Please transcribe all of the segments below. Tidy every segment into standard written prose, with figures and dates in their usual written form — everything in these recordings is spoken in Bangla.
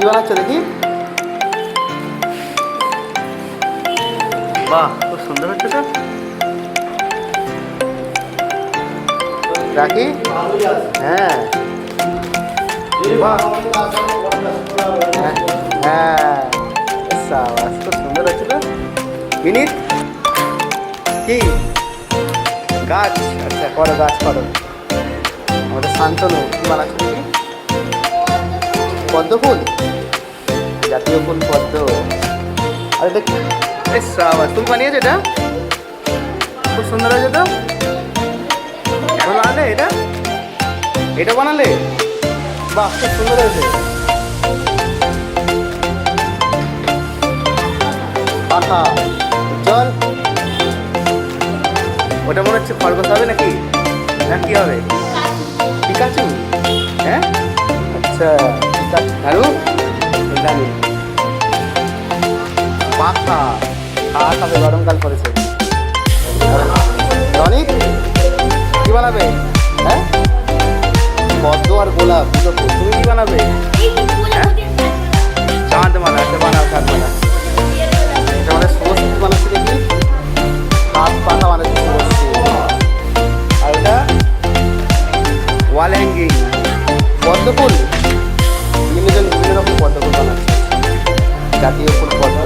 বানাচ্ছ দেখি? বাহ, খুব সুন্দর হচ্ছে তো। রাখি? হ্যাঁ, বাহ, হ্যাঁ, সাবাস, খুব সুন্দর হচ্ছে তো। মিনিট কি গাছ? আচ্ছা, করো, গাছ করো। আমাদের শান্তনু কি বানাচ্ছে দেখি? পদ্ম ফুল, জাতীয় ফুল পদ্ম। আরে দেখ, সাবাস, তুমি বানিয়েছো এটা? খুব সুন্দর হয়েছে তো। এখন বানালে এটা? এটা বানালে? বাহ, খুব সুন্দর হয়েছে। পাখা, জল, ওটা মনে হচ্ছে খরগোশ হবে নাকি? না কি হবে? পিকাচু? হ্যাঁ, আচ্ছা, পিকাচু। আরো জানি পাখা, হাত হবে, গরমকাল পড়েছে। রনিক কি বানাবে? হ্যাঁ, পদ্ম আর গোলাপ দুটো ফুল। তুমি কি বানাবে? হ্যাঁ, চাঁদ মালা। আচ্ছা, বানাও, চাঁদ মালা। এটা মানে শুভশ্রী বানাচ্ছে দেখি, হাত পাখা বানাচ্ছে শুভশ্রী। আর এটা ওয়াল হ্যাঙ্গিং, পদ্ম ফুল। বিভিন্ন রকম পদ্ম ফুল বানাচ্ছে, জাতীয় ফুল পদ্ম।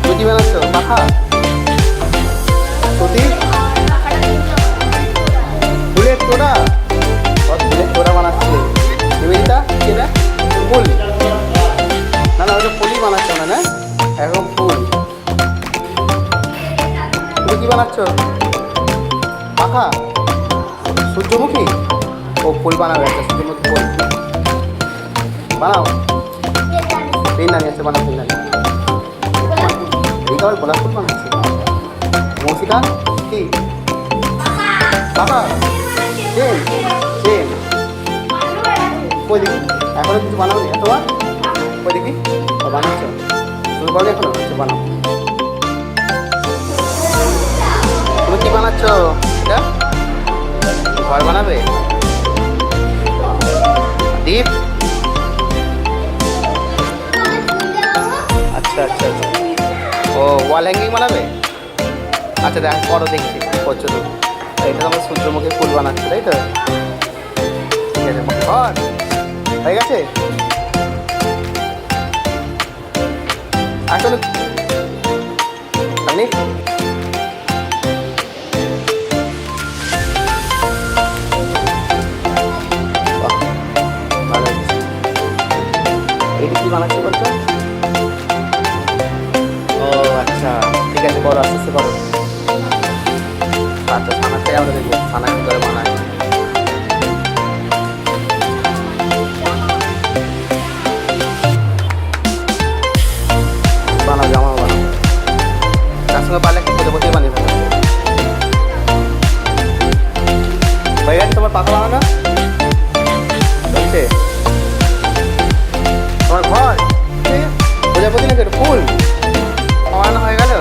তুমি কি বানাচ্ছ? পাখা, প্রতীক, ফুলের তোড়া। ফুলের তোড়া বানাচ্ছে নিবেদিতা। কি এটা? ফুল? না না, ওটা ফুলই বানাচ্ছ না, না এখন ফুল। তুমি কি বানাচ্ছ? পাখা, সূর্যমুখী। ও ফুল বানাবে, একটা সূর্যমুখী ফুল বানাও। পেনদানি আছে, বানাও পেনদানি। এই তো গোলাপ ফুল বানাচ্ছে। মৌসিকা কি? পাখা, চেন, চেন। কই দেখি, এখনো কিছু বানাওনি এতবার? কই দেখি, বানাচ্ছ? তুমি বলো এখনো? আচ্ছা, বানাও। তুমি কি বানাচ্ছ? এটা ঘর বানাবে? দ্বীপ? আচ্ছা আচ্ছা আচ্ছা, ও ওয়াল হ্যাঙ্গিং বানাবে? আচ্ছা, দেখ করো, দেখছি কি করছো তুমি। এটা তোমার সূর্যমুখী ফুল বানাচ্ছে, তাই তো? ঠিক আছে, ঘর হয়ে গেছে। আসলে আপনি এইটা কি বানাচ্ছে বলছো? ও আচ্ছা, ঠিক আছে, করো, আস্তে আস্তে করো। আচ্ছা, ছানাটাই আমরা দেখবো, ছানা কি করে বানায়। বানাও, জামা বানাও। তার সঙ্গে পারলে একটু বসে বসে বানিয়ে ফেলো। হয়ে গেছে তোমার পাখা বানানো? হচ্ছে তোমার ঘর প্রজাপতি নাকি ফুল বানানো হয়ে গেল।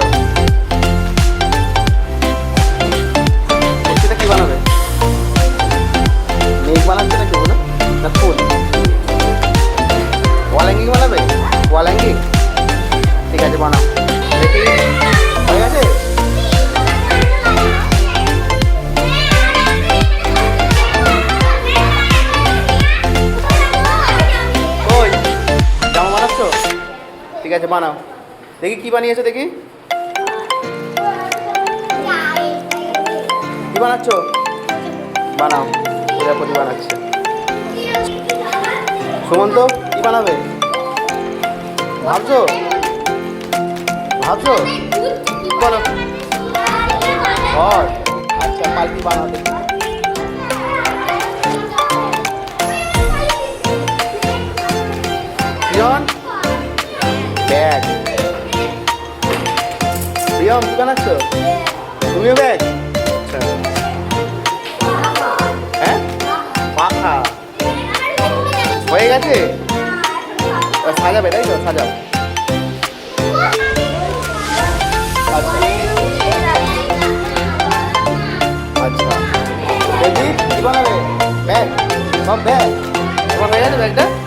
সেটা কি বানাবে? মেঘ বানাচ্ছে নাকি বলো? না ফুল? ওয়াল হ্যাঙ্গিং বানাবে? ওয়াল হ্যাঙ্গিং, ঠিক আছে, বানাও দেখি। হয়ে গেছে? ওই জামা বানাচ্ছ? ঠিক আছে, বানাও দেখি। কি বানিয়েছো দেখি? কি বানাচ্ছ? বানাও, প্রজাপতি বানাচ্ছে। সুমন্ত কি বানাবে ভাবছো? ভাবছো বলো। ঘর, আচ্ছা, পাল্টি বানাও দেখি। প্রিয়ন ব্যাগ। প্রিয়ম কি বানাচ্ছ? তুমিও ব্যাগ? আচ্ছা, হ্যাঁ, পাখা হয়ে গেছে। সাজাবে তাই তো? সাজাও। আচ্ছা আচ্ছা, দেখি কি বানাবে? ব্যাগ, ব্যাগ তোমার হয়ে যাবে ব্যাগটা